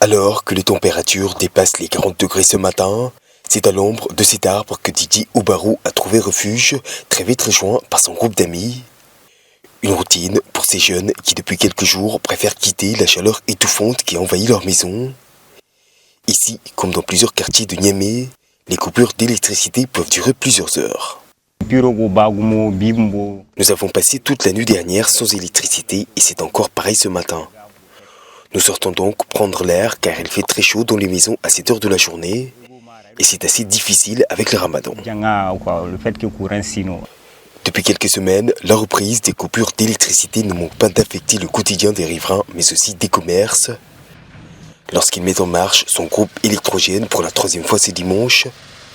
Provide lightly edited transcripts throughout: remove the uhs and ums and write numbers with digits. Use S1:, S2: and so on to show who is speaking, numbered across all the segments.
S1: Alors que les températures dépassent les 40 degrés ce matin, c'est à l'ombre de cet arbre que Didier Oubarou a trouvé refuge, très vite rejoint par son groupe d'amis. Une routine pour ces jeunes qui depuis quelques jours préfèrent quitter la chaleur étouffante qui envahit leur maison. Ici, comme dans plusieurs quartiers de Niamey, les coupures d'électricité peuvent durer plusieurs heures. Nous avons passé toute la nuit dernière sans électricité et c'est encore pareil ce matin. Nous sortons donc prendre l'air car il fait très chaud dans les maisons à cette heure de la journée et c'est assez difficile avec le ramadan. Depuis quelques semaines, la reprise des coupures d'électricité ne manque pas d'affecter le quotidien des riverains mais aussi des commerces. Lorsqu'il met en marche son groupe électrogène pour la troisième fois ce dimanche,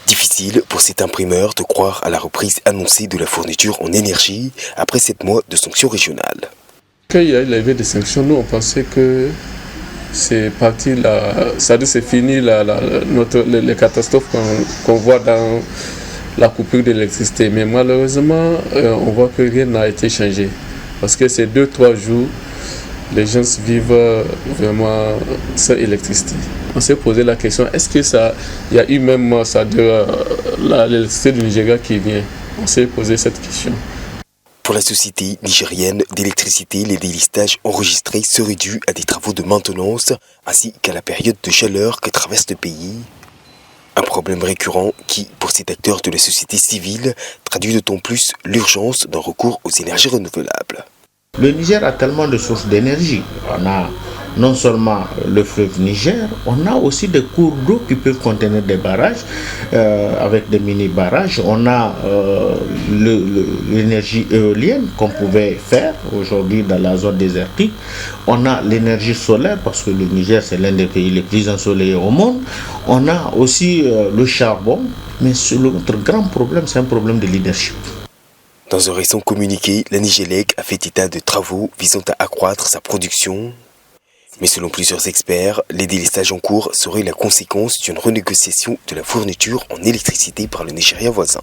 S1: difficile pour cet imprimeur de croire à la reprise annoncée de la fourniture en énergie après 7 mois de sanctions régionales.
S2: Quand il y a eu l'arrivée des sanctions, nous on pensait que c'est parti, c'est fini les catastrophes qu'on voit dans la coupure d'électricité. Mais malheureusement, on voit que rien n'a été changé. Parce que ces 2-3 jours, les gens vivent vraiment sans électricité. On s'est posé la question, est-ce que il y a eu même ça de l'électricité du Nigeria qui vient? On s'est posé cette question.
S1: Pour la société nigérienne d'électricité, les délestages enregistrés seraient dus à des travaux de maintenance ainsi qu'à la période de chaleur que traverse le pays. Un problème récurrent qui, pour cet acteur de la société civile, traduit d'autant plus l'urgence d'un recours aux énergies renouvelables.
S3: Le Niger a tellement de sources d'énergie. On a non seulement le fleuve Niger, on a aussi des cours d'eau qui peuvent contenir des barrages avec des mini-barrages. On a l'énergie éolienne qu'on pouvait faire aujourd'hui dans la zone désertique. On a l'énergie solaire parce que le Niger c'est l'un des pays les plus ensoleillés au monde. On a aussi le charbon. Mais notre grand problème, c'est un problème de leadership.
S1: Dans un récent communiqué, la Nigélec a fait état de travaux visant à accroître sa production. Mais selon plusieurs experts, les délestages en cours seraient la conséquence d'une renégociation de la fourniture en électricité par le Nigeria voisin.